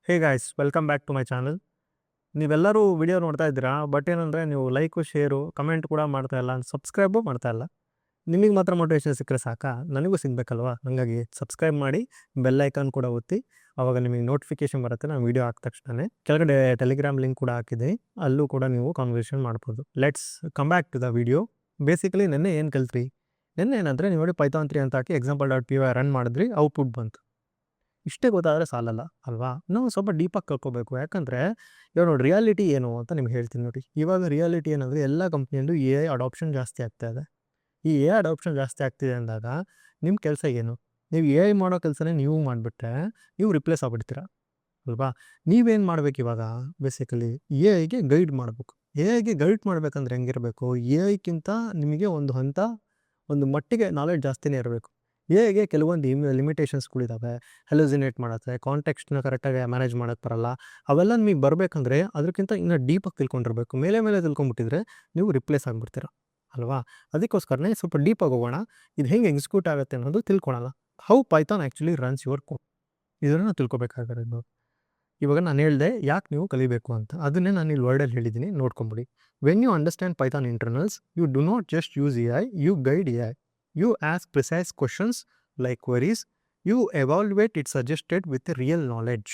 Hey guys welcome back to my channel. ನೀವೆಲ್ಲರೂ video ನೋಡ್ತಾ ಇದ್ದೀರಾ, ಬಟ್ ಏನಂದರೆ ನೀವು ಲೈಕು ಶೇರು ಕಮೆಂಟ್ ಕೂಡ ಮಾಡ್ತಾ ಇಲ್ಲ, ಸಬ್ಸ್ಕ್ರೈಬು ಮಾಡ್ತಾ ಇಲ್ಲ. ನಿಮಗೆ ಮಾತ್ರ ಮೋಟಿವೇಶನ್ ಸಿಕ್ಕರೆ ಸಾಕಾ, ನನಗೂ ಸಿಗಬೇಕಲ್ವಾ. ಹಾಗಾಗಿ ಸಬ್ಸ್ಕ್ರೈಬ್ ಮಾಡಿ, ಬೆಲ್ ಐಕಾನ್ ಕೂಡ ಒತ್ತಿ, ಆವಾಗ ನಿಮಗೆ ನೋಟಿಫಿಕೇಶನ್ ಬರುತ್ತೆ ನಾನು ವಿಡಿಯೋ ಹಾಕಿದ ತಕ್ಷಣ. ಕೆಳಗಡೆ ಟೆಲಿಗ್ರಾಮ್ ಲಿಂಕ್ ಕೂಡ ಹಾಕಿದ್ದೀನಿ, ಅಲ್ಲೂ ಕೂಡ ನೀವು ಕಾನ್ವರ್ಸೇಷನ್ ಮಾಡ್ಬೋದು. Let's come back to the video. Basically ನೆನ್ನೆ ಏನು ಕಲ್ತ್ರಿ, ನೆನ್ನೆ ಏನಂದರೆ ನೀವು ನೋಡಿ ಪೈಥಾನ್ 3 ಅಂತ ಹಾಕಿ example.py ರನ್ ಮಾಡಿದ್ರಿ, ಔಟ್ಪುಟ್ ಬಂತು. ಇಷ್ಟೇ ಗೊತ್ತಾದರೆ ಸಾಲಲ್ಲ ಅಲ್ವಾ, ನಾವು ಸ್ವಲ್ಪ ಡೀಪಾಗಿ ಕಲ್ತ್ಕೋಬೇಕು. ಯಾಕಂದರೆ ಇವಾಗ ನೋಡಿ ರಿಯಾಲಿಟಿ ಏನು ಅಂತ ನಿಮ್ಗೆ ಹೇಳ್ತೀನಿ ನೋಡಿ. ಇವಾಗ ರಿಯಾಲಿಟಿ ಏನಂದರೆ ಎಲ್ಲ ಕಂಪ್ನಿಯಲ್ಲೂ ಎ ಐ ಅಡಾಪ್ಷನ್ ಜಾಸ್ತಿ ಆಗ್ತಾ ಇದೆ. ಈ ಎ ಐ ಅಡಾಪ್ಷನ್ ಜಾಸ್ತಿ ಆಗ್ತಿದೆ ಅಂದಾಗ ನಿಮ್ಮ ಕೆಲಸ ಏನು? ನೀವು ಎ ಐ ಮಾಡೋ ಕೆಲಸನೇ ನೀವು ಮಾಡಿಬಿಟ್ರೆ ನೀವು ರಿಪ್ಲೇಸ್ ಆಗ್ಬಿಡ್ತೀರಾ ಅಲ್ವಾ. ನೀವೇನು ಮಾಡ್ಬೇಕು ಇವಾಗ, ಬೇಸಿಕಲಿ ಎ ಐಗೆ ಗೈಡ್ ಮಾಡಬೇಕು. ಎ ಐಗೆ ಗೈಡ್ ಮಾಡಬೇಕಂದ್ರೆ ಹೆಂಗಿರಬೇಕು, ಎ ಐಕ್ಕಿಂತ ನಿಮಗೆ ಒಂದು ಹಂತ, ಒಂದು ಮಟ್ಟಿಗೆ ನಾಲೆಡ್ಜ್ ಜಾಸ್ತಿನೇ ಇರಬೇಕು. ಎ ಐಗೆ ಕೆಲವೊಂದು ಲಿಮಿಟೇಷನ್ಸ್ಗಳಿದ್ದಾವೆ. ಹೆಲೋಸಿನೇಟ್ ಮಾಡುತ್ತೆ, ಕಾಂಟೆಕ್ಸ್ಟ್ನ ಕರೆಕ್ಟಾಗಿ ಮ್ಯಾನೇಜ್ ಮಾಡೋಕ್ಕೆ ಬರಲ್ಲ. ಅವೆಲ್ಲ ನಿಮಗೆ ಬರಬೇಕಂದ್ರೆ ಅದಕ್ಕಿಂತ ಇನ್ನೂ ಡೀಪಾಗಿ ತಿಳ್ಕೊಂಡಿರ್ಬೇಕು. ಮೇಲೆ ಮೇಲೆ ತಿಳ್ಕೊಂಬಿಟ್ಟಿದ್ರೆ ನೀವು ರಿಪ್ಲೇಸ್ ಆಗಿಬಿಡ್ತೀರ ಅಲ್ವಾ. ಅದಕ್ಕೋಸ್ಕರನೇ ಸ್ವಲ್ಪ ಡೀಪಾಗಿ ಹೋಗೋಣ. ಇದು ಹೆಂಗೆ ಎಕ್ಸಿಕ್ಯೂಟ್ ಆಗುತ್ತೆ ಅನ್ನೋದು ತಿಳ್ಕೊಳಲ್ಲ. How Python actually runs your code, ಇದನ್ನು ತಿಳ್ಕೊಬೇಕಾಗಿರೋದು. ಇವಾಗ ನಾನು ಹೇಳಿದೆ ಯಾಕೆ ನೀವು ಕಲಿಬೇಕು ಅಂತ, ಅದನ್ನೇ ನಾನು ಇಲ್ಲಿ ವರ್ಡಲ್ಲಿ ಹೇಳಿದ್ದೀನಿ, ನೋಡ್ಕೊಂಬಿಡಿ. When you understand Python internals, you do not just use A I, you guide A I. You ask precise questions like queries. You evaluate it suggested with real knowledge.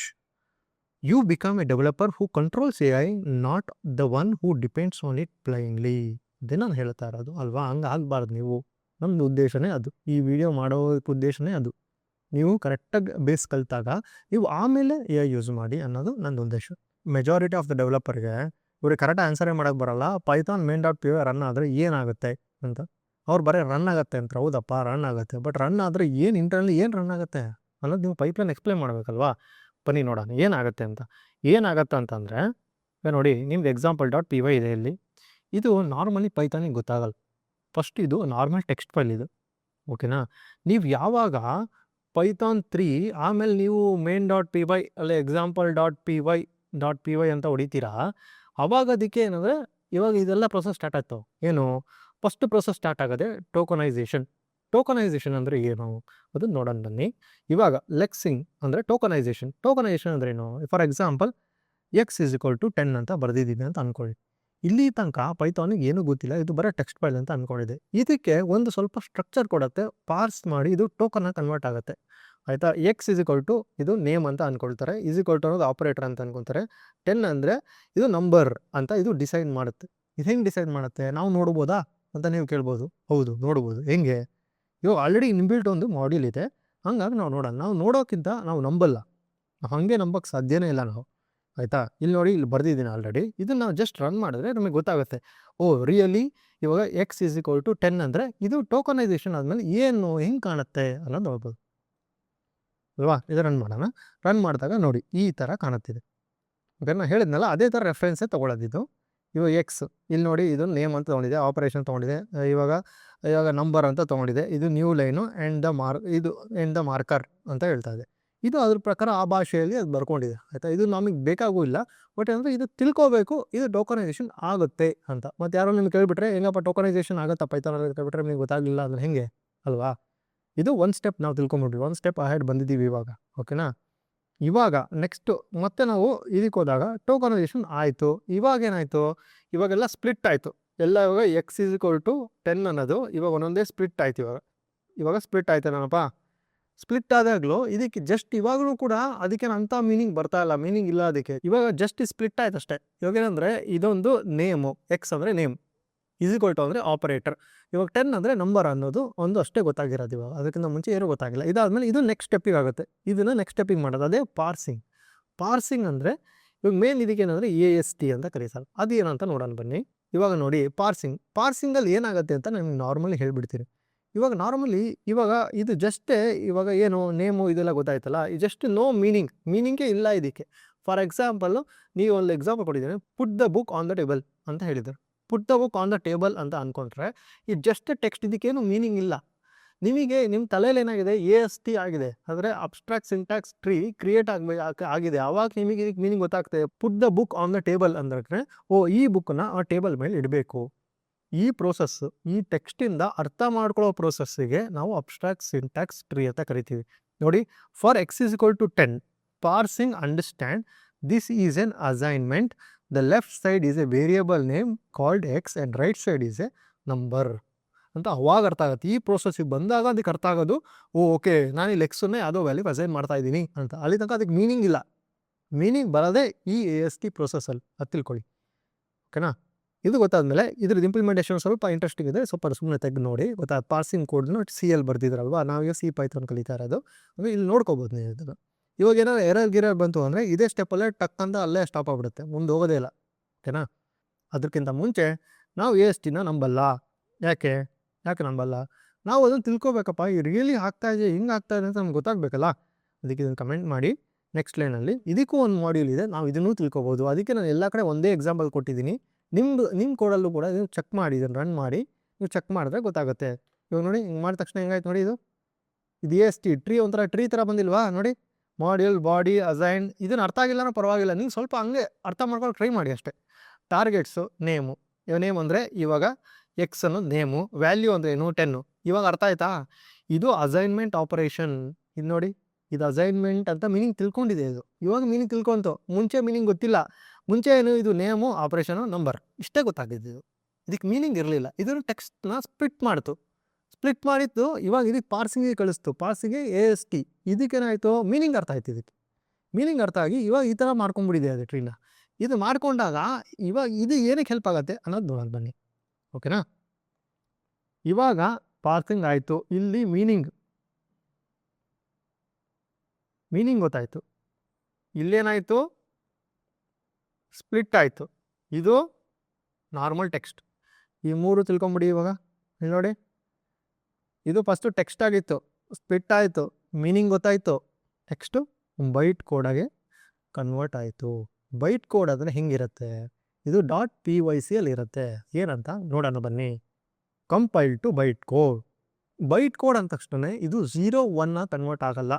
You become a developer who controls AI, not the one who depends on it blindly. ಅದೇ ನಾನು ಹೇಳ್ತಾ ಇರೋದು ಅಲ್ವಾ. ಹಂಗೆ ಆಗಬಾರ್ದು ನೀವು. ನಮ್ಮದು ಉದ್ದೇಶನೇ ಅದು, ಈ ವಿಡಿಯೋ ಮಾಡೋ ಉದ್ದೇಶನೇ ಅದು. ನೀವು ಕರೆಕ್ಟಾಗಿ ಬೇಸ್ ಕಲಿತಾಗ ನೀವು ಆಮೇಲೆ ಎ ಐ ಯೂಸ್ ಮಾಡಿ ಅನ್ನೋದು ನನ್ನ ಉದ್ದೇಶ. ಮೆಜಾರಿಟಿ ಆಫ್ ದ ಡೆವಲಪರ್ಗೆ ಇವ್ರಿಗೆ ಕರೆಕ್ಟ್ ಆನ್ಸರೇ ಮಾಡೋಕ್ಕೆ ಬರಲ್ಲ. ಪೈಥಾನ್ main.py ರನ್ ಆದರೆ ಏನಾಗುತ್ತೆ ಅಂತ ಅವ್ರು ಬರೀ ರನ್ ಆಗುತ್ತೆ ಅಂತ. ಹೌದಪ್ಪ ರನ್ ಆಗುತ್ತೆ, ಬಟ್ ರನ್ ಆದರೆ ಏನು ಇಂಟರ್ನಲ್ಲಿ ಏನು ರನ್ ಆಗುತ್ತೆ ಅನ್ನೋದು ನೀವು ಪೈಪ್ಲೈನ್ ಎಕ್ಸ್ಪ್ಲೇನ್ ಮಾಡಬೇಕಲ್ವಾ. ಬನ್ನಿ ನೋಡೋಣ ಏನಾಗುತ್ತೆ ಅಂತ. ಏನಾಗುತ್ತೆ ಅಂತಂದರೆ ನೋಡಿ, ನಿಮ್ದು example.py ಇದೆ ಇಲ್ಲಿ. ಇದು ನಾರ್ಮಲಿ ಪೈಥಾನಿಗೆ ಗೊತ್ತಾಗಲ್ಲ. ಫಸ್ಟ್ ಇದು ನಾರ್ಮಲ್ ಟೆಕ್ಸ್ಟ್ ಫೈಲ್ ಇದು, ಓಕೆನಾ. ನೀವು ಯಾವಾಗ ಪೈಥಾನ್ 3 ಆಮೇಲೆ ನೀವು main.py ಅಲ್ಲೇ example.py ಅಂತ ಹೊಡಿತೀರಾ, ಅವಾಗ ಅದಕ್ಕೆ ಏನಂದರೆ ಇವಾಗ ಇದೆಲ್ಲ ಪ್ರೊಸೆಸ್ ಸ್ಟಾರ್ಟ್ ಆಗ್ತಾವೆ. ಏನು ಫಸ್ಟ್ ಪ್ರೊಸೆಸ್ ಸ್ಟಾರ್ಟ್ ಆಗೋದೆ ಟೋಕನೈಸೇಷನ್. ಟೋಕನೈಸೇಷನ್ ಅಂದರೆ ಏನು ಅದನ್ನು ನೋಡೋಣ ಬನ್ನಿ. ಇವಾಗ ಲೆಕ್ಸಿಂಗ್ ಅಂದರೆ ಟೋಕನೈಸೇಷನ್. ಟೋಕನೈಸೇಷನ್ ಅಂದರೆ ಏನು, ಫಾರ್ ಎಕ್ಸಾಂಪಲ್ x=10 ಅಂತ ಬರೆದಿದ್ದೀನಿ ಅಂತ ಅಂದ್ಕೊಳ್ಳಿ. ಇಲ್ಲಿ ತನಕ ಪೈಥಾನಿಗೆ ಏನೂ ಗೊತ್ತಿಲ್ಲ, ಇದು ಬರೋ ಟೆಕ್ಸ್ಟ್ ಫೈಲ್ ಅಂತ ಅಂದ್ಕೊಂಡಿದೆ. ಇದಕ್ಕೆ ಒಂದು ಸ್ವಲ್ಪ ಸ್ಟ್ರಕ್ಚರ್ ಕೊಡುತ್ತೆ, ಪಾರ್ಸ್ ಮಾಡಿ ಇದು ಟೋಕನ್ ಕನ್ವರ್ಟ್ ಆಗುತ್ತೆ ಆಯಿತಾ. x= ಇದು ನೇಮ್ ಅಂತ ಅಂದ್ಕೊಳ್ತಾರೆ, ಅನ್ನೋದು ಆಪರೇಟರ್ ಅಂತ ಅಂದ್ಕೊಳ್ತಾರೆ. 10 ಅಂದರೆ ಇದು ನಂಬರ್ ಅಂತ ಇದು ಡಿಸೈಡ್ ಮಾಡುತ್ತೆ. ಇದು ಹೆಂಗೆ ಡಿಸೈಡ್ ಮಾಡುತ್ತೆ ನಾವು ನೋಡ್ಬೋದಾ ಅಂತ ನೀವು ಕೇಳ್ಬೋದು. ಹೌದು ನೋಡ್ಬೋದು. ಹೆಂಗೆ, ಇವಾಗ ಆಲ್ರೆಡಿ ಇನ್ಬಿಲ್ಟ್ ಒಂದು ಮಾಡ್ಯೂಲ್ ಇದೆ, ಹಂಗಾಗಿ ನಾವು ನೋಡೋಣ. ನಾವು ನೋಡೋಕ್ಕಿಂತ ನಾವು ನಂಬಲ್ಲ, ಹಾಗೆ ನಂಬಕ್ಕೆ ಸಾಧ್ಯನೇ ಇಲ್ಲ ನಾವು, ಆಯಿತಾ. ಇಲ್ಲಿ ನೋಡಿ, ಇಲ್ಲಿ ಬರೆದಿದ್ದೀನಿ ಆಲ್ರೆಡಿ. ಇದನ್ನು ನಾವು ಜಸ್ಟ್ ರನ್ ಮಾಡಿದ್ರೆ ನಮಗೆ ಗೊತ್ತಾಗುತ್ತೆ, ಓ ರಿಯಲಿ ಇವಾಗ x=10 ಅಂದರೆ ಇದು ಟೋಕನೈಸೇಷನ್ ಆದಮೇಲೆ ಏನು ಹೆಂಗೆ ಕಾಣುತ್ತೆ ಅನ್ನೋದು ನೋಡ್ಬೋದು ಅಲ್ವಾ. ಇದು ರನ್ ಮಾಡೋಣ. ರನ್ ಮಾಡಿದಾಗ ನೋಡಿ ಈ ಥರ ಕಾಣುತ್ತಿದೆ, ಓಕೆ. ನಾನು ಹೇಳಿದ್ನಲ್ಲ ಅದೇ ಥರ ರೆಫರೆನ್ಸೇ ತೊಗೊಳೋದಿದ್ದು. ಇವಾಗ ಎಕ್ಸ್ ಇಲ್ಲಿ ನೋಡಿ, ಇದು ನೇಮ್ ಅಂತ ತೊಗೊಂಡಿದೆ, ಆಪರೇಷನ್ ತೊಗೊಂಡಿದೆ, ಇವಾಗ ನಂಬರ್ ಅಂತ ತೊಗೊಂಡಿದೆ. ಇದು new line end the marker ಅಂತ ಹೇಳ್ತಾ ಇದೆ. ಇದು ಅದ್ರ ಪ್ರಕಾರ ಆ ಭಾಷೆಯಲ್ಲಿ ಅದು ಬರ್ಕೊಂಡಿದೆ, ಆಯಿತಾ. ಇದು ನಮಗೆ ಬೇಕಾಗೂ ಇಲ್ಲ, ಬಟ್ ಅಂದರೆ ಇದು ತಿಳ್ಕೋಬೇಕು, ಇದು ಟೋಕನೈಸೇಷನ್ ಆಗುತ್ತೆ ಅಂತ. ಮತ್ತು ಯಾರೋ ನಿಮ್ಗೆ ಕೇಳಿಬಿಟ್ರೆ ಹೆಂಗಪ್ಪ ಟೋಕನೈಸೇಷನ್ ಆಗುತ್ತಾ ಪೈಥಾನಲ್ಲಿ ಕೇಳಿಬಿಟ್ರೆ ನಿಮಗೆ ಗೊತ್ತಾಗಲಿಲ್ಲ ಅಂದರೆ ಹೆಂಗೆ ಅಲ್ವಾ. ಇದು ಒಂದು ಸ್ಟೆಪ್ ನಾವು ತಿಳ್ಕೊಂಬಿಟ್ವಿ, ಒಂದು ಸ್ಟೆಪ್ ಅಹೆಡ್ ಬಂದಿದ್ದೀವಿ ಇವಾಗ, ಓಕೆನಾ. ಇವಾಗ ನೆಕ್ಸ್ಟು ಮತ್ತೆ ನಾವು ಇದಕ್ಕೆ ಹೋದಾಗ ಟೋಕನೈಸೇಷನ್ ಆಯಿತು. ಇವಾಗ ಏನಾಯಿತು, ಇವಾಗೆಲ್ಲ ಸ್ಪ್ಲಿಟ್ ಆಯಿತು ಎಲ್ಲ. ಇವಾಗ x=10 ಅನ್ನೋದು ಇವಾಗ ಒಂದೊಂದೇ ಸ್ಪ್ಲಿಟ್ ಆಯ್ತು. ಇವಾಗ ಸ್ಪ್ಲಿಟ್ ಆಯ್ತೇನಪ್ಪ. ಸ್ಪ್ಲಿಟ್ ಆದಾಗಲೂ ಇದಕ್ಕೆ ಜಸ್ಟ್ ಇವಾಗಲೂ ಕೂಡ ಅದಕ್ಕೇನು ಅಂಥ ಮೀನಿಂಗ್ ಬರ್ತಾ ಇಲ್ಲ, ಮೀನಿಂಗ್ ಇಲ್ಲ ಅದಕ್ಕೆ. ಇವಾಗ ಜಸ್ಟ್ ಸ್ಪ್ಲಿಟ್ ಆಯ್ತು ಅಷ್ಟೇ. ಇವಾಗ ಏನಂದರೆ ಇದೊಂದು ನೇಮು, ಎಕ್ಸ್ ಅಂದರೆ ನೇಮ್, ಅಂದರೆ ಆಪರೇಟರ್. ಇವಾಗ 10 ಅಂದರೆ ನಂಬರ್ ಅನ್ನೋದು ಒಂದು ಅಷ್ಟೇ ಗೊತ್ತಾಗಿರೋದು ಇವಾಗ, ಅದಕ್ಕಿಂತ ಮುಂಚೆ ಏನೂ ಗೊತ್ತಾಗಿಲ್ಲ. ಇದಾದಮೇಲೆ ಇದು ನೆಕ್ಸ್ಟ್ ಸ್ಟೆಪ್ಪಿಗೆ ಆಗುತ್ತೆ, ಇದನ್ನು ನೆಕ್ಸ್ಟ್ ಸ್ಟೆಪ್ಪಿಗೆ ಮಾಡೋದು ಅದೇ ಪಾರ್ಸಿಂಗ್. ಪಾರ್ಸಿಂಗ್ ಅಂದರೆ ಇವಾಗ ಮೇನ್ ಇದಕ್ಕೇನಂದರೆ AST ಅಂತ ಕರೀತಾರೆ. ಅದು ಏನಂತ ನೋಡೋಣ ಬನ್ನಿ. ಇವಾಗ ನೋಡಿ ಪಾರ್ಸಿಂಗಲ್ಲಿ ಏನಾಗುತ್ತೆ ಅಂತ ನಾನು ನಾರ್ಮಲಿ ಹೇಳ್ಬಿಡ್ತೀನಿ. ಇವಾಗ ನಾರ್ಮಲಿ ಇವಾಗ ಇದು ಜಸ್ಟೇ ಇವಾಗ ಏನು ನೇಮು ಇದೆಲ್ಲ ಗೊತ್ತಾಯ್ತಲ್ಲ, ಇದು ಜಸ್ಟ್ ನೋ ಮೀನಿಂಗೇ ಇಲ್ಲ ಇದಕ್ಕೆ. ಫಾರ್ ಎಕ್ಸಾಂಪಲ್ಲು ನೀವು ಒಂದು ಎಕ್ಸಾಂಪಲ್ ಕೊಟ್ಟಿದ್ದೀನಿ, put the book on the table ಅಂತ ಹೇಳಿದ್ದಾರೆ. Put the book on the table ಅಂತ ಅಂದ್ಕೊಂಡ್ರೆ ಇದು ಜಸ್ಟ್ ಟೆಕ್ಸ್ಟ್, ಇದಕ್ಕೇನು ಮೀನಿಂಗ್ ಇಲ್ಲ. ನಿಮಗೆ ನಿಮ್ಮ ತಲೆಯಲ್ಲಿ ಏನಾಗಿದೆ, AST ಆಗಿದೆ, ಅಂದರೆ ಅಬ್ಸ್ಟ್ರಾಕ್ಟ್ ಸಿಂಟ್ಯಾಕ್ಸ್ ಟ್ರೀ ಕ್ರಿಯೇಟ್ ಆಗಿದೆ. ಆವಾಗ ನಿಮಗೆ ಇದಕ್ಕೆ ಮೀನಿಂಗ್ ಗೊತ್ತಾಗ್ತದೆ. Put the book on the table ಅಂದರೆ ಓ ಈ ಬುಕ್ಕನ್ನ ಆ ಟೇಬಲ್ ಮೇಲೆ ಇಡಬೇಕು. ಈ ಪ್ರೋಸೆಸ್, ಈ ಟೆಕ್ಸ್ಟಿಂದ ಅರ್ಥ ಮಾಡ್ಕೊಳ್ಳೋ ಪ್ರೋಸೆಸ್ಸಿಗೆ ನಾವು ಅಬ್ಸ್ಟ್ರಾಕ್ಟ್ ಸಿಂಟ್ಯಾಕ್ಸ್ ಟ್ರೀ ಅಂತ ಕರಿತೀವಿ. ನೋಡಿ, for x=10 parsing understand this is an assignment. The left side is a variable name called x and right side is a number ಅಂತ ಅವಾಗ ಅರ್ಥ ಆಗುತ್ತೆ. ಈ ಪ್ರೋಸೆಸ್ಸಿಗೆ ಬಂದಾಗ ಅದಕ್ಕೆ ಅರ್ಥ ಆಗೋದು, ಓಕೆ ನಾನು ಇಲ್ಲಿ ಎಕ್ಸನ್ನೇ ಯಾವುದೋ ವ್ಯಾಲ್ಯೂಗೆ ಅಸೈನ್ ಮಾಡ್ತಾ ಇದ್ದೀನಿ ಅಂತ. ಅಲ್ಲಿ ತನಕ ಅದಕ್ಕೆ ಮೀನಿಂಗ್ ಇಲ್ಲ. ಮೀನಿಂಗ್ ಬರೋದೇ ಈ AST ಪ್ರೋಸೆಸ್ಸಲ್ಲಿ, ಅದು ತಿಳ್ಕೊಳ್ಳಿ. ಓಕೆನಾ? ಇದು ಗೊತ್ತಾದ್ಮೇಲೆ ಇದ್ರದ್ದು ಇಂಪ್ಲಿಮೆಂಟೇಷನ್ ಸ್ವಲ್ಪ ಇಂಟ್ರೆಸ್ಟಿಂಗ್ ಇದೆ, ಸ್ವಲ್ಪ ಸುಮ್ಮನೆ ತೆಗೆದು ನೋಡಿ. ಗೊತ್ತಾ, ಪಾರ್ಸಿಂಗ್ ಕೋಡ್ನು CL ಬರ್ದಿದ್ರಲ್ವಾ, ನಾವೀಗ C Python ಕಲಿತಾ ಇರೋದು. ಇಲ್ಲಿ ನೋಡ್ಕೋಬೋದು ನೀವು ಇದನ್ನು. ಇವಾಗ ಏನಾದ್ರು ಎರರ್ ಬಂತು ಅಂದರೆ ಇದೇ ಸ್ಟೆಪ್ಪಲ್ಲೇ ಟಕ್ ಅಂತ ಅಲ್ಲೇ ಸ್ಟಾಪ್ ಆಗಿಬಿಡುತ್ತೆ, ಮುಂದೆ ಹೋಗೋದೇ ಇಲ್ಲ. ಓಕೆನಾ? ಅದಕ್ಕಿಂತ ಮುಂಚೆ ನಾವು ASTನ ನಂಬಲ್ಲ. ಯಾಕೆ ನಂಬಲ್ಲ? ನಾವು ಅದನ್ನು ತಿಳ್ಕೊಬೇಕಪ್ಪ, ಈ ರಿಯಲಿ ಆಗ್ತಾ ಇದೆ, ಹಿಂಗೆ ಆಗ್ತಾ ಇದೆ ಅಂತ ನಮ್ಗೆ ಗೊತ್ತಾಗಬೇಕಲ್ಲ. ಅದಕ್ಕೆ ಇದನ್ನು ಕಮೆಂಟ್ ಮಾಡಿ. ನೆಕ್ಸ್ಟ್ ಲೈನಲ್ಲಿ ಇದಕ್ಕೂ ಒಂದು ಮಾಡ್ಯೂಲ್ ಇದೆ, ನಾವು ಇದನ್ನೂ ತಿಳ್ಕೊಬೋದು. ಅದಕ್ಕೆ ನಾನು ಎಲ್ಲ ಕಡೆ ಒಂದೇ ಎಕ್ಸಾಂಪಲ್ ಕೊಟ್ಟಿದ್ದೀನಿ. ನಿಮ್ಮ ಕೋಡಲ್ಲೂ ಕೂಡ ನೀವು ಚೆಕ್ ಮಾಡಿ, ಇದನ್ನು ರನ್ ಮಾಡಿ ನೀವು ಚೆಕ್ ಮಾಡಿದ್ರೆ ಗೊತ್ತಾಗುತ್ತೆ. ಇವಾಗ ನೋಡಿ, ಹಿಂಗೆ ಮಾಡಿದ ತಕ್ಷಣ ಹೆಂಗಾಯ್ತು ನೋಡಿ, ಇದು AST ಟ್ರೀ, ಒಂಥರ ಟ್ರೀ ಥರ ಬಂದಿಲ್ವಾ ನೋಡಿ. Module, body, assign. ಇದನ್ನು ಅರ್ಥ ಆಗಿಲ್ಲನೋ ಪರವಾಗಿಲ್ಲ, ನೀವು ಸ್ವಲ್ಪ ಹಂಗೆ ಅರ್ಥ ಮಾಡ್ಕೊಂಡು ಟ್ರೈ ಮಾಡಿ ಅಷ್ಟೇ. Targets, name. ನೇಮ್ ಅಂದರೆ ಇವಾಗ ಎಕ್ಸ್ ಅನ್ನೋದು ನೇಮು, ವ್ಯಾಲ್ಯೂ ಅಂದರೆ ಏನು 10. ಇವಾಗ ಅರ್ಥ ಆಯ್ತಾ? ಇದು ಅಸೈನ್ಮೆಂಟ್ ಆಪರೇಷನ್. ಇದು ನೋಡಿ, ಇದು ಅಸೈನ್ಮೆಂಟ್ ಅಂತ ಮೀನಿಂಗ್ ತಿಳ್ಕೊಂಡಿದೆ. ಇದು ಇವಾಗ ಮೀನಿಂಗ್ ತಿಳ್ಕೊಂತು, ಮುಂಚೆ ಮೀನಿಂಗ್ ಗೊತ್ತಿಲ್ಲ. ಮುಂಚೆ ಏನು, ಇದು ನೇಮು, ಆಪರೇಷನು, ನಂಬರ್, ಇಷ್ಟೇ ಗೊತ್ತಾಗಿದ್ದು. ಇದಕ್ಕೆ ಮೀನಿಂಗ್ ಇರಲಿಲ್ಲ. ಇದನ್ನು ಟೆಕ್ಸ್ಟ್ನ ಸ್ಪ್ಲಿಟ್ ಮಾಡಿತ್ತು. ಇವಾಗ ಇದಕ್ಕೆ ಪಾರ್ಸಿಂಗಿಗೆ ಕಳಿಸ್ತು. ಪಾರ್ಸಿಂಗಿಗೆ AST. ಇದಕ್ಕೇನಾಯಿತು, ಮೀನಿಂಗ್ ಅರ್ಥ ಆಯ್ತು. ಇದಕ್ಕೆ ಮೀನಿಂಗ್ ಅರ್ಥ ಆಗಿ ಇವಾಗ ಈ ಥರ ಮಾಡ್ಕೊಂಡ್ಬಿಟ್ಟಿದೆ ಅದು ಟ್ರೀನ. ಇದು ಮಾಡ್ಕೊಂಡಾಗ ಇವಾಗ ಇದು ಏನಕ್ಕೆ ಹೆಲ್ಪ್ ಆಗುತ್ತೆ ಅನ್ನೋದು ನೋಡೋಣ ಬನ್ನಿ. ಓಕೆನಾ? ಇವಾಗ ಪಾರ್ಸಿಂಗ್ ಆಯಿತು, ಇಲ್ಲಿ ಮೀನಿಂಗ್ ಗೊತ್ತಾಯಿತು. ಇಲ್ಲೇನಾಯಿತು, ಸ್ಪ್ಲಿಟ್ ಆಯಿತು. ಇದು ನಾರ್ಮಲ್ ಟೆಕ್ಸ್ಟ್. ಈ ಮೂರು ತಿಳ್ಕೊಂಬಿಡಿ. ಇವಾಗ ಇಲ್ಲಿ ನೋಡಿ, ಇದು ಫಸ್ಟು ಟೆಕ್ಸ್ಟ್ ಆಗಿತ್ತು, ಸ್ಪ್ಲಿಟ್ ಆಯಿತು, ಮೀನಿಂಗ್ ಗೊತ್ತಾಯಿತು. ನೆಕ್ಸ್ಟು ಬೈಟ್ ಕೋಡಾಗೆ ಕನ್ವರ್ಟ್ ಆಯಿತು. ಬೈಟ್ ಕೋಡ್ ಅಂದರೆ ಹೆಂಗಿರುತ್ತೆ, ಇದು .pyc ಅಲ್ಲಿ ಇರುತ್ತೆ. ಏನಂತ ನೋಡೋಣ ಬನ್ನಿ. Compile to byte code. Byte code ಅಂದ ತಕ್ಷಣ ಇದು 0, 1 ಕನ್ವರ್ಟ್ ಆಗಲ್ಲ.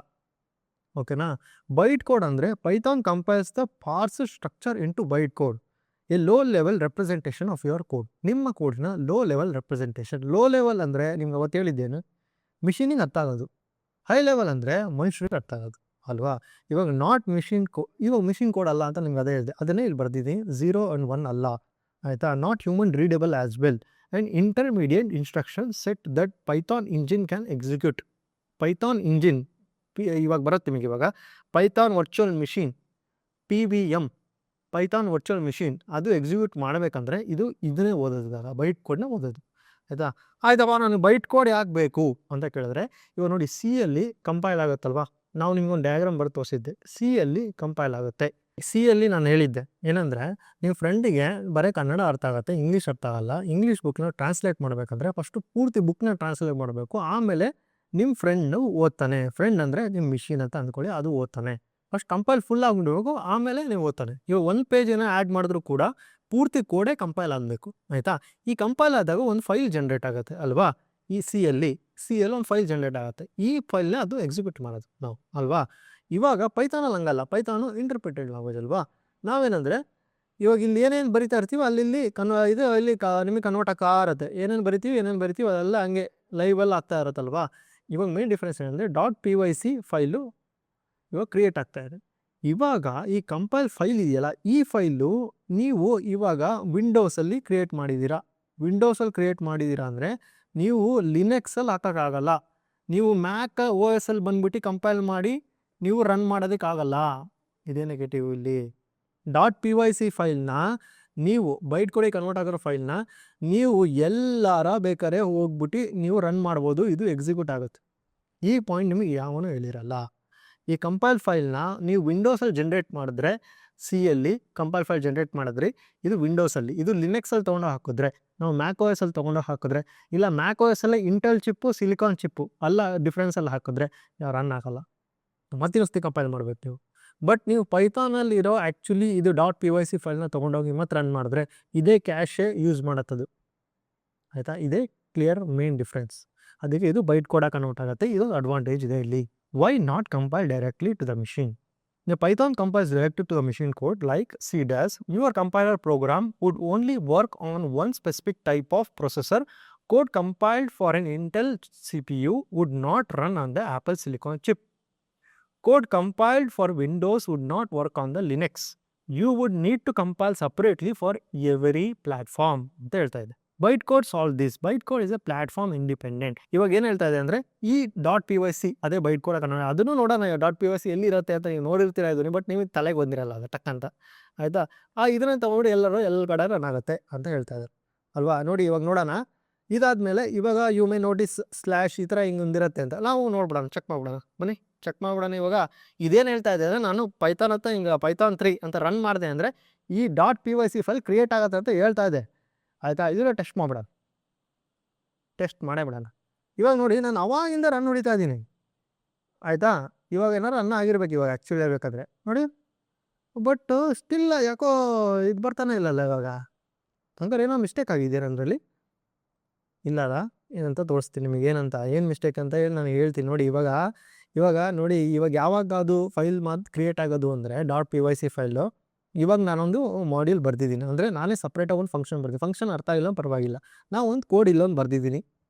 ಓಕೆನಾ? ಬೈಟ್ ಕೋಡ್ ಅಂದರೆ Python compiles the parse structure into byte code, a low level representation of your code. ನಿಮ್ಮ ಕೋಡ್ನ low level representation. Low level ಅಂದರೆ ನಿಮ್ಗೆ ಅವತ್ತು ಹೇಳಿದ್ದೇನು, ಮಿಷಿನಿಗೆ ಅರ್ಥ ಆಗೋದು. ಹೈ ಲೆವೆಲ್ ಅಂದರೆ ಮನುಷ್ಯರಿಗೆ ಅರ್ಥ ಆಗೋದು ಅಲ್ವಾ. ಇವಾಗ ನಾಟ್ ಮಿಷಿನ್ ಇವಾಗ ಮಿಷಿನ್ ಕೋಡ್ ಅಲ್ಲ ಅಂತ ನಿಮ್ಗೆ ಅದೇ ಹೇಳಿದೆ, ಅದನ್ನೇ ಇಲ್ಲಿ ಬರ್ದಿದ್ದೀನಿ. 0 and 1 ಅಲ್ಲ, ಆಯಿತಾ. Not human readable as well and intermediate instruction set that Python engine can execute. Python engine ಇವಾಗ ಬರುತ್ತೆ ನಿಮಗೆ. ಇವಾಗ Python virtual machine, PVM, Python virtual machine, ಅದು ಎಕ್ಸಿಕ್ಯೂಟ್ ಮಾಡಬೇಕಂದ್ರೆ ಇದನ್ನೇ ಓದೋದು, ಇವಾಗ ಬೈಟ್ ಕೋಡ್ನ ಓದೋದು. ಆಯ್ತಪ್ಪ, ನಾನು ಬೈಟ್ ಕೋಡ್ ಯಾಕೆ ಬೇಕು ಅಂತ ಕೇಳಿದ್ರೆ, ಇವಾಗ ನೋಡಿ C-ಯಲ್ಲಿ ಕಂಪೈಲ್ ಆಗುತ್ತಲ್ವಾ. ನಾವು ನಿಮ್ಗೊಂದು ಡಯಾಗ್ರಾಮ್ ಬರೆದು ತೋರಿಸಿದ್ದೆ. C-ಯಲ್ಲಿ ಕಂಪೈಲ್ ಆಗುತ್ತೆ. C-ಯಲ್ಲಿ ನಾನು ಹೇಳಿದ್ದೆ ಏನಂದರೆ, ನಿಮ್ಮ ಫ್ರೆಂಡಿಗೆ ಬರೀ ಕನ್ನಡ ಅರ್ಥ ಆಗುತ್ತೆ, ಇಂಗ್ಲೀಷ್ ಅರ್ಥ ಆಗಲ್ಲ. ಇಂಗ್ಲೀಷ್ ಬುಕ್ನ ಟ್ರಾನ್ಸ್ಲೇಟ್ ಮಾಡಬೇಕಂದ್ರೆ ಫಸ್ಟು ಪೂರ್ತಿ ಬುಕ್ನ ಟ್ರಾನ್ಸ್ಲೇಟ್ ಮಾಡಬೇಕು, ಆಮೇಲೆ ನಿಮ್ಮ ಫ್ರೆಂಡು ಓದ್ತಾನೆ. ಫ್ರೆಂಡ್ ಅಂದರೆ ನಿಮ್ಮ ಮಿಷಿನ್ ಅಂತ ಅಂದ್ಕೊಳ್ಳಿ, ಅದು ಓದ್ತಾನೆ. ಫಸ್ಟ್ ಕಂಪೈಲ್ ಫುಲ್ ಆಗಿಬಿಡ್ಬೇಕು, ಆಮೇಲೆ ನೀವು ಓದ್ತಾನೆ. ಇವಾಗ ಒಂದು ಪೇಜನ್ನು ಆ್ಯಡ್ ಮಾಡಿದ್ರು ಕೂಡ ಪೂರ್ತಿ ಕೋಡೇ ಕಂಪೈಲ್ ಆಗಬೇಕು, ಆಯಿತಾ. ಈ ಕಂಪೈಲ್ ಆದಾಗ ಒಂದು ಫೈಲ್ ಜನ್ರೇಟ್ ಆಗುತ್ತೆ ಅಲ್ವಾ. ಈ C-ಯಲ್ಲಿ ಒಂದು ಫೈಲ್ ಜನ್ರೇಟ್ ಆಗುತ್ತೆ. ಈ ಫೈಲ್ನ ಅದು ಎಕ್ಸಿಕ್ಯೂಟ್ ಮಾಡೋದು ನಾವು ಅಲ್ವಾ. ಇವಾಗ ಪೈಥಾನಲ್ಲಿ ಹಂಗಲ್ಲ. ಪೈಥಾನು ಇಂಟರ್ಪ್ರಿಟೆಡ್ ಲ್ಯಾಂಗ್ವೇಜ್ ಅಲ್ವಾ. ನಾವೇನಂದರೆ ಇವಾಗ ಇಲ್ಲಿ ಏನೇನು ಬರಿತಾ ಇರ್ತೀವಿ ಅಲ್ಲಿ ಇಲ್ಲಿ ನಿಮಗೆ ಕನ್ವರ್ಟ್ ಆಗ್ತಾ ಇರುತ್ತೆ. ಏನೇನು ಬರಿತೀವಿ ಅದೆಲ್ಲ ಹಂಗೆ ಲೈವಲ್ಲಿ ಆಗ್ತಾ ಇರುತ್ತಲ್ವಾ. ಇವಾಗ ಮೇನ್ ಡಿಫ್ರೆನ್ಸ್ ಏನಂದರೆ .pyc ಫೈಲು ಇವಾಗ ಕ್ರಿಯೇಟ್ ಆಗ್ತಾ ಇದೆ. ಇವಾಗ ಈ ಕಂಪೈಲ್ ಫೈಲ್ ಇದೆಯಲ್ಲ, ಈ ಫೈಲು ನೀವು ಇವಾಗ ವಿಂಡೋಸಲ್ಲಿ ಕ್ರಿಯೇಟ್ ಮಾಡಿದ್ದೀರಾ. ವಿಂಡೋಸಲ್ಲಿ ಕ್ರಿಯೇಟ್ ಮಾಡಿದ್ದೀರಾ ಅಂದರೆ ನೀವು ಲಿನಕ್ಸಲ್ಲಿ ಹಾಕೋಕ್ಕಾಗಲ್ಲ. ನೀವು ಮ್ಯಾಕ್ OS ಅಲ್ಲಿ ಬಂದುಬಿಟ್ಟು ಕಂಪೈಲ್ ಮಾಡಿ ನೀವು ರನ್ ಮಾಡೋದಕ್ಕಾಗಲ್ಲ. ಇದೇ ನೆಗೆಟಿವ್ ಇಲ್ಲಿ. .pyc ಫೈಲ್ನ ನೀವು ಬೈಟ್ ಕೋಡಿಗೆ ಕನ್ವರ್ಟ್ ಆಗಿರೋ ಫೈಲ್ನ ನೀವು ಎಲ್ಲಾರ ಬೇಕಾದ್ರೆ ಹೋಗ್ಬಿಟ್ಟು ನೀವು ರನ್ ಮಾಡ್ಬೋದು, ಇದು ಎಕ್ಸಿಕ್ಯೂಟ್ ಆಗುತ್ತೆ. ಈ ಪಾಯಿಂಟ್ ನಿಮಗೆ ಯಾವನೂ ಹೇಳಿರಲ್ಲ. ಈ ಕಂಪೈಲ್ ಫೈಲ್ನ ನೀವು ವಿಂಡೋಸಲ್ಲಿ ಜನ್ರೇಟ್ ಮಾಡಿದ್ರೆ, C-ಯಲ್ಲಿ ಕಂಪೈಲ್ ಫೈಲ್ ಜನ್ರೇಟ್ ಮಾಡಿದ್ರಿ, ಇದು ವಿಂಡೋಸಲ್ಲಿ. ಇದು ಲಿನಕ್ಸಲ್ಲಿ ತೊಗೊಂಡೋಗಿ ಹಾಕಿದ್ರೆ, ನಾವು ಮ್ಯಾಕ್ OS ಅಲ್ಲಿ ತೊಗೊಂಡೋಗಿ ಹಾಕಿದ್ರೆ, ಇಲ್ಲ ಮ್ಯಾಕ್ OS ಅಲ್ಲೇ ಇಂಟೆಲ್ ಚಿಪ್ಪು ಸಿಲಿಕಾನ್ ಚಿಪ್ಪು ಅಲ್ಲ ಡಿಫ್ರೆನ್ಸಲ್ಲಿ ಹಾಕಿದ್ರೆ ಯಾವ ರನ್ ಆಗಲ್ಲ. ಮತ್ತಿನ್ನೊಂದು ಕಂಪೈಲ್ ಮಾಡಬೇಕು ನೀವು. ಬಟ್ ನೀವು ಪೈಥಾನಲ್ಲಿರೋ ಆ್ಯಕ್ಚುಲಿ ಇದು .pyc ಫೈಲ್ನ ತೊಗೊಂಡೋಗಿ ಮತ್ತೆ ರನ್ ಮಾಡಿದ್ರೆ ಇದೇ ಕ್ಯಾಶೇ ಯೂಸ್ ಮಾಡುತ್ತದು, ಆಯಿತಾ. ಇದೇ ಕ್ಲಿಯರ್ ಮೇನ್ ಡಿಫ್ರೆನ್ಸ್. ಅದಕ್ಕೆ ಇದು ಬೈಟ್ ಕೋಡ್ ಕನ್ವರ್ಟ್ ಆಗುತ್ತೆ. ಇದು ಅಡ್ವಾಂಟೇಜ್ ಇದೆ ಇಲ್ಲಿ. Why not compile directly to the machine? The Python compiles directly to the machine code like C does. Your compiler program would only work on one specific type of processor. Code compiled for an Intel CPU would not run on the Apple Silicon chip. Code compiled for Windows would not work on the Linux. You would need to compile separately for every platform ಅಂತ ಹೇಳ್ತಾ ಇದೆ. Byte code solve this. Byte code is a platform independent. ಇವಾಗ ಏನು ಹೇಳ್ತಾ ಇದೆ ಅಂದರೆ ಈ .py ಅದೇ ಬೈಟ್ ಕೋಡ್ ಕನ್ನಡ ಅದನ್ನು ನೋಡೋಣ. .py ಎಲ್ಲಿರುತ್ತೆ ಅಂತ ನೀವು ನೋಡಿರ್ತೀರಾ ಇದನ್ನು, ಬಟ್ ನಿಮಗೆ ತಲೆಗೆ ಬಂದಿರಲ್ಲ ಅದು ಟಕ್ ಅಂತ, ಆಯಿತಾ. ಇದನ್ನು ತಗೊಂಡು ಎಲ್ಲ ಕಡೆ ರನ್ ಆಗುತ್ತೆ ಅಂತ ಹೇಳ್ತಾ ಇದ್ದಾರೆ ಅಲ್ವಾ. ನೋಡಿ ಇವಾಗ ನೋಡೋಣ. ಇದಾದಮೇಲೆ ಇವಾಗ ಯು ಮೇ ನೋಟಿಸ್ ಸ್ಲ್ಯಾಶ್ ಈ ಥರ ಹಿಂಗೆ ಒಂದಿರುತ್ತೆ ಅಂತ ನಾವು ನೋಡ್ಬಿಡೋಣ, ಚೆಕ್ ಮಾಡ್ಬಿಡೋಣ. ಬನ್ನಿ ಚೆಕ್ ಮಾಡ್ಬಿಡೋಣ. ಇವಾಗ ಇದೇನು ಹೇಳ್ತಾ ಇದೆ ಅಂದರೆ ನಾನು ಪೈಥಾನ್ ಅಂತ ಹಿಂಗೆ ಪೈಥಾನ್ 3 ಅಂತ ರನ್ ಮಾಡಿದೆ ಅಂದರೆ ಈ .py ಫೈಲ್ ಕ್ರಿಯೇಟ್ ಆಗುತ್ತೆ ಅಂತ ಹೇಳ್ತಾ ಇದೆ, ಆಯಿತಾ. ಇದನ್ನು ಟೆಸ್ಟ್ ಮಾಡಿಬಿಡೋಣ, ಟೆಸ್ಟ್ ಮಾಡೇ ಬಿಡೋಣ. ಇವಾಗ ನೋಡಿ ನಾನು ಅವಾಗಿಂದ ರನ್ ಹೊಡಿತಾ ಇದ್ದೀನಿ, ಆಯಿತಾ. ಇವಾಗ ಏನಾರು ರನ್ ಆಗಿರ್ಬೇಕು ಇವಾಗ ಆ್ಯಕ್ಚುಲಿ ಹೇಳ್ಬೇಕಾದ್ರೆ ನೋಡಿ, ಬಟ್ ಸ್ಟಿಲ್ ಯಾಕೋ ಇದು ಬರ್ತಾನೆ ಇಲ್ಲಲ್ಲ ಇವಾಗ. ಹಂಗಾರೆ ಏನೋ ಮಿಸ್ಟೇಕ್ ಆಗಿದೆ ನನ್ನಲ್ಲಿ. ಇಲ್ಲಲ್ಲ ಏನಂತ ತೋರಿಸ್ತೀನಿ ನಿಮಗೆ, ಏನಂತ ಏನು ಮಿಸ್ಟೇಕ್ ಅಂತ ಹೇಳಿ ನಾನು ಹೇಳ್ತೀನಿ ನೋಡಿ. ಇವಾಗ ನೋಡಿ, ಇವಾಗ ಯಾವಾಗ ಅದು ಫೈಲ್ ಕ್ರಿಯೇಟ್ ಆಗೋದು ಅಂದರೆ .py ಫೈಲು. ಇವಾಗ ನಾನೊಂದು ಮಾಡ್ಯೂಲ್ ಬರ್ದಿದ್ದೀನಿ ಅಂದರೆ ನಾನೇ ಸಪ್ರೇಟಾಗಿ ಒಂದು ಫಂಕ್ಷನ್ ಬರ್ತೀನಿ. ಫಂಕ್ಷನ್ ಅರ್ಥ ಇಲ್ಲ ಪರವಾಗಿಲ್ಲ, ನಾವು ಒಂದು ಕೋಡ್ ಇಲ್ಲೊಂದು ಬರ್ದಿದ್ದೀನಿ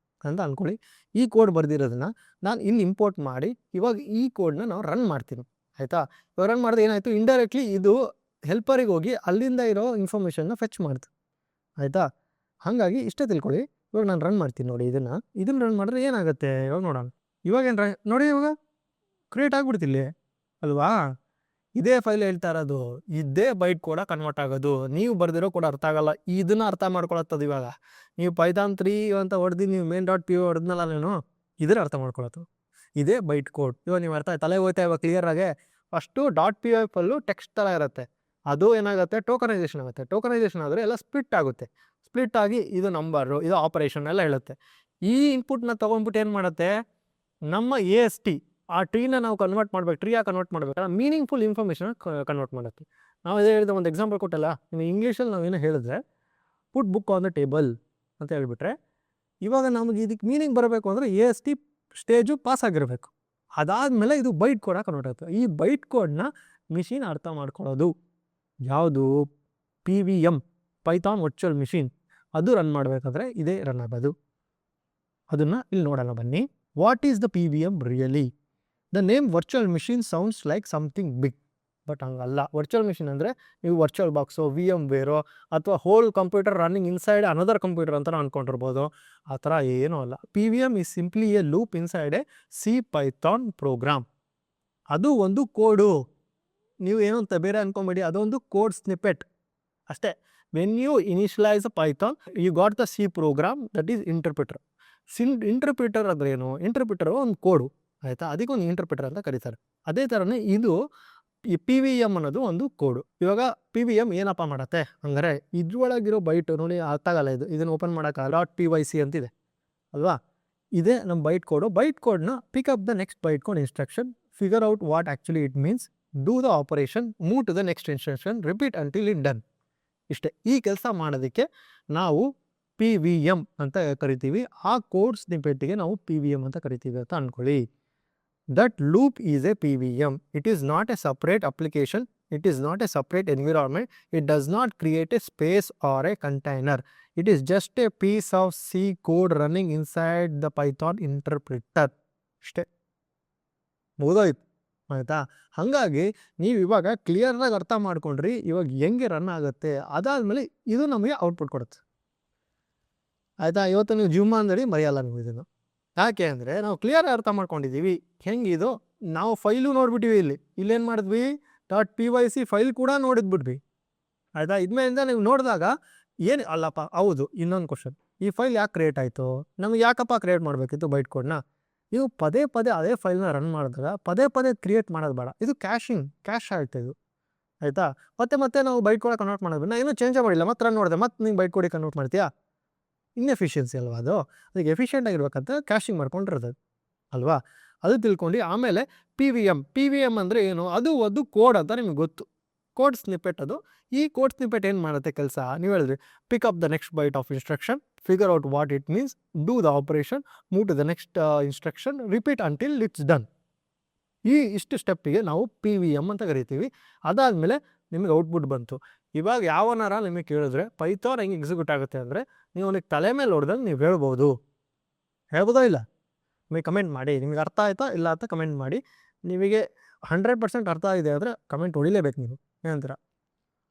ಅಂತ ಅಂದ್ಕೊಳ್ಳಿ. ಈ ಕೋಡ್ ಬರ್ದಿರೋದನ್ನು ನಾನು ಇಲ್ಲಿ ಇಂಪೋರ್ಟ್ ಮಾಡಿ ಇವಾಗ ಈ ಕೋಡ್ನ ನಾವು ರನ್ ಮಾಡ್ತೀನಿ, ಆಯಿತಾ. ಇವಾಗ ರನ್ ಮಾಡಿದ್ರೆ ಏನಾಯಿತು, ಇಂಡೈರೆಕ್ಟ್ಲಿ ಇದು ಹೆಲ್ಪರಿಗೆ ಹೋಗಿ ಅಲ್ಲಿಂದ ಇರೋ ಇನ್ಫಾರ್ಮೇಷನ್ನ ಫೆಚ್ ಮಾಡ್ತು, ಆಯಿತಾ. ಹಾಗಾಗಿ ಇಷ್ಟೇ ತಿಳ್ಕೊಳ್ಳಿ. ಇವಾಗ ನಾನು ರನ್ ಮಾಡ್ತೀನಿ ನೋಡಿ, ಇದನ್ನು ರನ್ ಮಾಡಿದ್ರೆ ಏನಾಗುತ್ತೆ ಇವಾಗ ನೋಡೋಣ. ಇವಾಗ ಏನು ನೋಡಿ, ಇವಾಗ ಕ್ರಿಯೇಟ್ ಆಗಿಬಿಡ್ತಿಲ್ಲಿ ಅಲ್ವಾ. ಇದೇ ಫೈಲ್ ಹೇಳ್ತಾ ಇರೋದು, ಇದೇ ಬೈಟ್ ಕೂಡ ಕನ್ವರ್ಟ್ ಆಗೋದು. ನೀವು ಬರ್ದಿರೋ ಕೂಡ ಅರ್ಥ ಆಗಲ್ಲ, ಇದನ್ನು ಅರ್ಥ ಮಾಡ್ಕೊಳತ್ತದು. ಇವಾಗ ನೀವು ಪೈಥಾನ್ 3 ಅಂತ ಹೊಡೆದು ನೀವು main.py ಹೊಡೆದ್ನಲ್ಲ ನೀನು, ಇದ್ರ ಅರ್ಥ ಮಾಡ್ಕೊಳತ್ತು. ಇದೇ ಬೈಟ್ ಕೋಡ್. ಇವಾಗ ನೀವು ಅರ್ಥ ತಲೆ ಹೋಯ್ತಾ ಇವಾಗ ಕ್ಲಿಯರಾಗೆ. ಫಸ್ಟು .py ಫೈಲು ಟೆಕ್ಸ್ಟ್ ಥರ ಇರುತ್ತೆ, ಅದು ಏನಾಗುತ್ತೆ ಟೋಕನೈಸೇಷನ್ ಆಗುತ್ತೆ. ಟೋಕನೈಸೇಷನ್ ಆದರೆ ಎಲ್ಲ ಸ್ಪ್ಲಿಟ್ ಆಗುತ್ತೆ. ಸ್ಪ್ಲಿಟ್ ಆಗಿ ಇದು ನಂಬರು, ಇದು ಆಪರೇಷನ್ ಎಲ್ಲ ಹೇಳುತ್ತೆ. ಈ ಇನ್ಪುಟ್ನ ತೊಗೊಂಡ್ಬಿಟ್ಟು ಏನು ಮಾಡುತ್ತೆ, ನಮ್ಮ AST ಆ ಟ್ರೀನ ನಾವು ಕನ್ವರ್ಟ್ ಮಾಡ್ಬೇಕು. ಟ್ರೀಯಾಗಿ ಕನ್ವರ್ಟ್ ಮಾಡಬೇಕಲ್ಲ, ಮೀನಿಂಗ್ಫುಲ್ ಇನ್ಫಾರ್ಮೇಷನ್ ಕನ್ವರ್ಟ್ ಮಾಡುತ್ತೆ. ನಾವು ಇದೇ ಹೇಳಿದ ಒಂದು ಎಕ್ಸಾಂಪಲ್ ಕೊಟ್ಟಲ್ಲ, ನೀವು ಇಂಗ್ಲೀಷಲ್ಲಿ ನಾವೇನು ಹೇಳಿದ್ರೆ ಪುಟ್ ಬುಕ್ ಆನ್ ದ ಟೇಬಲ್ ಅಂತ ಹೇಳಿಬಿಟ್ರೆ, ಇವಾಗ ನಮಗೆ ಇದಕ್ಕೆ ಮೀನಿಂಗ್ ಬರಬೇಕು ಅಂದರೆ AST ಸ್ಟೇಜು ಪಾಸ್ ಆಗಿರಬೇಕು. ಅದಾದಮೇಲೆ ಇದು ಬೈಟ್ ಕೋಡ್ ಕನ್ವರ್ಟ್ ಆಗುತ್ತೆ. ಈ ಬೈಟ್ ಕೋಡ್ನ ಮಿಷಿನ್ ಅರ್ಥ ಮಾಡ್ಕೊಳ್ಳೋದು ಯಾವುದು, PVM ಪೈಥಾನ್ ವರ್ಚುವಲ್ ಮಿಷಿನ್. ಅದು ರನ್ ಮಾಡಬೇಕಾದ್ರೆ ಇದೇ ರನ್ ಆಗೋದು. ಅದನ್ನು ಇಲ್ಲಿ ನೋಡೋಣ ಬನ್ನಿ. What is the PVM really? The name virtual machine sounds like something big, but ಹಂಗಲ್ಲ. ವರ್ಚುವಲ್ ಮಿಷಿನ್ ಅಂದರೆ ನೀವು ವರ್ಚುವಲ್ ಬಾಕ್ಸು, VM ವೇರೋ ಅಥವಾ whole computer running inside another computer ಅಂತ ಅಂದ್ಕೊಂಡಿರ್ಬೋದು. ಆ ಥರ ಏನೂ ಅಲ್ಲ. PVM is simply a loop inside a C Python program. ಅದು ಒಂದು ಕೋಡು, ನೀವು ಏನೋ ಅಂತ ಬೇರೆ ಅಂದ್ಕೊಂಬೇಡಿ, ಅದೊಂದು ಕೋಡ್ ಸ್ನಿಪೆಟ್ ಅಷ್ಟೇ. When you initialise a Python you got the C program, that is interpreter. Interpreter ಅಂದರೆ ಏನು, ಇಂಟರ್ಪ್ರಿಟರ್ ಒಂದು ಕೋಡು, ಆಯಿತಾ. ಅದಕ್ಕೊಂದು ಇಂಟರ್ಪ್ರಿಟರ್ ಅಂತ ಕರೀತಾರೆ. ಅದೇ ಥರನೇ ಇದು ಈ PVM ಅನ್ನೋದು ಒಂದು ಕೋಡು. ಇವಾಗ PVM ಏನಪ್ಪ ಮಾಡುತ್ತೆ ಅಂದರೆ ಇದ್ರೊಳಗಿರೋ ಬೈಟ್ ನೋಡಿ ಅರ್ಥ ಆಗಲ್ಲ, ಇದನ್ನು ಓಪನ್ ಮಾಡೋಕ್ಕಾಗಲ್ಲ. .py ಅಂತಿದೆ ಅಲ್ವಾ, ಇದೇ ನಮ್ಮ ಬೈಟ್ ಕೋಡು. ಬೈಟ್ ಕೋಡ್ನ pick up the next byte code instruction, figure out what actually it means, do the operation, move to the next instruction, repeat until it done. ಇಷ್ಟೇ. ಈ ಕೆಲಸ ಮಾಡೋದಕ್ಕೆ ನಾವು PVM ಅಂತ ಕರಿತೀವಿ. ಆ ಕೋಡ್ ಸ್ನಿಪೆಟ್ಟಿಗೆ ನಾವು PVM ಅಂತ ಕರಿತೀವಿ ಅಂತ ಅಂದ್ಕೊಳ್ಳಿ. That loop is a PVM. It is not a separate application. It is not a separate environment. It does not create a space or a container. It is just a piece of C code running inside the Python interpreter. ಅಷ್ಟೇ, ಮುಗಿದೋಯ್ತು, ಆಯಿತಾ. ಹಾಗಾಗಿ ನೀವು ಇವಾಗ ಕ್ಲಿಯರಾಗಿ ಅರ್ಥ ಮಾಡ್ಕೊಂಡ್ರಿ ಇವಾಗ ಹೆಂಗೆ ರನ್ ಆಗುತ್ತೆ. ಅದಾದಮೇಲೆ ಇದು ನಮಗೆ ಔಟ್ಪುಟ್ ಕೊಡುತ್ತೆ, ಆಯಿತಾ. ಇವತ್ತು ನೀವು ಜಿಮ್ ಅಂದೇಳಿ ಮರೆಯಲ್ಲ ನೀವು ಇದನ್ನು. ಯಾಕೆ ಅಂದರೆ ನಾವು ಕ್ಲಿಯರ್ ಅರ್ಥ ಮಾಡ್ಕೊಂಡಿದ್ದೀವಿ ಹೆಂಗಿದು. ನಾವು ಫೈಲು ನೋಡ್ಬಿಟ್ಟಿವಿ, ಇಲ್ಲೇನು ಮಾಡಿದ್ವಿ, .py ಫೈಲ್ ಕೂಡ ನೋಡಿದ್ಬಿಟ್ವಿ, ಆಯಿತಾ. ಇದ್ಮೇಲಿಂದ ನೀವು ನೋಡಿದಾಗ ಏನು ಅಲ್ಲಪ್ಪ, ಹೌದು. ಇನ್ನೊಂದು ಕ್ವಶನ್, ಈ ಫೈಲ್ ಯಾಕೆ ಕ್ರಿಯೇಟ್ ಆಯಿತು, ನಮಗೆ ಯಾಕಪ್ಪ ಕ್ರಿಯೇಟ್ ಮಾಡಬೇಕಿತ್ತು ಬೈಟ್ ಕೋಡ್ನ. ನೀವು ಪದೇ ಅದೇ ಫೈಲ್ನ ರನ್ ಮಾಡಿದಾಗ ಪದೇ ಕ್ರಿಯೇಟ್ ಮಾಡೋದು ಬೇಡ. ಇದು ಕ್ಯಾಶ್ ಆಗುತ್ತೆ ಇದು, ಆಯಿತಾ. ಮತ್ತೆ ನಾವು ಬೈಟ್ ಕೋಡ್ ಕನ್ವರ್ಟ್ ಮಾಡೋದು, ನಾನು ಏನೂ ಚೇಂಜೇ ಮಾಡಿಲ್ಲ, ಮತ್ತೆ ರನ್ ಮಾಡಿದೆ, ಮತ್ತೆ ನೀವು ಬೈಟ್ ಕೋಡಿಗೆ ಕನ್ವರ್ಟ್ ಮಾಡ್ತೀಯಾ. ಇನ್ಎಫಿಷಿಯನ್ಸಿ ಅಲ್ವಾ ಅದು. ಅದಕ್ಕೆ ಎಫಿಷಿಯೆಂಟ್ ಆಗಿರ್ಬೇಕಂತ ಕ್ಯಾಶಿಂಗ್ ಮಾಡ್ಕೊಂಡಿರೋದು ಅಲ್ವಾ. ಅದು ತಿಳ್ಕೊಂಡು ಆಮೇಲೆ PVM ಅಂದರೆ ಏನು, ಅದು ಕೋಡ್ ಅಂತ ನಿಮಗೆ ಗೊತ್ತು, ಕೋಡ್ ಸ್ನಿಪೆಟ್ ಅದು. ಈ ಕೋಡ್ ಸ್ನಿಪೆಟ್ ಏನು ಮಾಡುತ್ತೆ ಕೆಲಸ, ನೀವು ಹೇಳಿದ್ರಿ pick up the next byte of instruction, figure out what it means, do the operation, move to the next instruction, repeat until it's done. ಈ ಇಷ್ಟು ಸ್ಟೆಪ್ಪಿಗೆ ನಾವು PVM ಅಂತ ಕರಿತೀವಿ. ಅದಾದಮೇಲೆ ನಿಮಗೆ ಔಟ್ಪುಟ್ ಬಂತು. ಇವಾಗ ಯಾವನಾರ ನಿಮಗೆ ಕೇಳಿದ್ರೆ ಪೈಥಾನ್ ಹೆಂಗೆ ಎಕ್ಸಿಕ್ಯೂಟ್ ಆಗುತ್ತೆ ಅಂದರೆ ನೀವು ಅವನಿಗೆ ತಲೆ ಮೇಲೆ ಹೊಡೆದಂಗೆ ನೀವು ಹೇಳ್ಬೋದಾ ಇಲ್ಲ, ನಿಮಗೆ ಕಮೆಂಟ್ ಮಾಡಿ. ನಿಮಗೆ ಅರ್ಥ ಆಯ್ತಾ ಇಲ್ಲ ಅಂತ ಕಮೆಂಟ್ ಮಾಡಿ. ನಿಮಗೆ 100% ಅರ್ಥ ಇದೆ ಆದರೆ ಕಮೆಂಟ್ ಹೊಡಿಲೇಬೇಕು ನೀವು. ಏನಂತೀರ?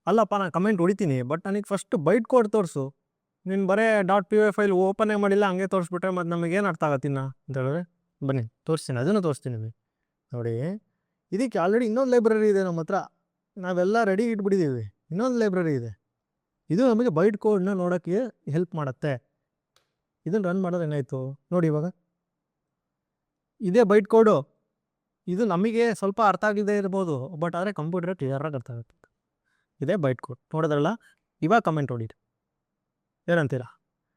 ಅಲ್ಲಪ್ಪ ನಾನು ಕಮೆಂಟ್ ಹೊಡಿತೀನಿ, ಬಟ್ ನನಗೆ ಫಸ್ಟ್ ಬೈಟ್ ಕೋಡ್ ತೋರಿಸು. ನೀನು ಬರೇ .py ಫೈಲ್ ಓಪನೇ ಮಾಡಿಲ್ಲ ಹಂಗೆ ತೋರಿಸ್ಬಿಟ್ರೆ ಮತ್ತು ನಮಗೇನು ಅರ್ಥ ಆಗತ್ತಿನ್ನ ಅಂತ ಹೇಳಿದ್ರೆ, ಬನ್ನಿ ತೋರಿಸ್ತೀನಿ, ಅದನ್ನು ತೋರಿಸ್ತೀನಿ ನಿಮಗೆ. ನೋಡಿ, ಇದಕ್ಕೆ ಆಲ್ರೆಡಿ ಇನ್ನೊಂದು ಲೈಬ್ರರಿ ಇದೆ ನಮ್ಮ ಹತ್ರ, ನಾವೆಲ್ಲ ರೆಡಿ ಇಟ್ಬಿಟ್ಟಿದ್ದೀವಿ. ಇನ್ನೊಂದು ಲೈಬ್ರರಿ ಇದೆ, ಇದು ನಮಗೆ ಬೈಟ್ ಕೋಡ್ನ ನೋಡೋಕ್ಕೆ ಹೆಲ್ಪ್ ಮಾಡುತ್ತೆ. ಇದನ್ನು ರನ್ ಮಾಡೋದು ಏನಾಯಿತು ನೋಡಿ ಇವಾಗ, ಇದೇ ಬೈಟ್ ಕೋಡು. ಇದು ನಮಗೆ ಸ್ವಲ್ಪ ಅರ್ಥ ಆಗಿದೆ ಇರ್ಬೋದು, ಬಟ್ ಆದರೆ ಕಂಪ್ಯೂಟರ್ ಕ್ಲಿಯರಾಗಿ ಅರ್ಥ ಆಗುತ್ತೆ. ಇದೇ ಬೈಟ್ ಕೋಡ್ ನೋಡೋದ್ರಲ್ಲ. ಇವಾಗ ಕಮೆಂಟ್ ಹೊಡೀರಿ, ಏನಂತೀರಾ?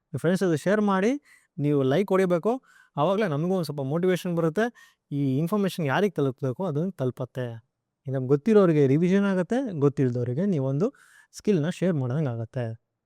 ನಿಮ್ಮ ಫ್ರೆಂಡ್ಸ್ ಅದು ಶೇರ್ ಮಾಡಿ, ನೀವು ಲೈಕ್ ಹೊಡಿಬೇಕು. ಆವಾಗಲೇ ನಮಗೂ ಒಂದು ಸ್ವಲ್ಪ ಮೋಟಿವೇಶನ್ ಬರುತ್ತೆ. ಈ ಇನ್ಫಾರ್ಮೇಷನ್ ಯಾರಿಗೆ ತಲುಪಬೇಕು ಅದನ್ನು ತಲುಪತ್ತೆ. ನಮ್ಗೆ ಗೊತ್ತಿರೋರಿಗೆ ರಿವಿಷನ್ ಆಗುತ್ತೆ, ಗೊತ್ತಿಲ್ಲದವರಿಗೆ ನೀವೊಂದು ಸ್ಕಿಲ್ನ ಶೇರ್ ಮಾಡ್ದಂಗೆ ಆಗುತ್ತೆ.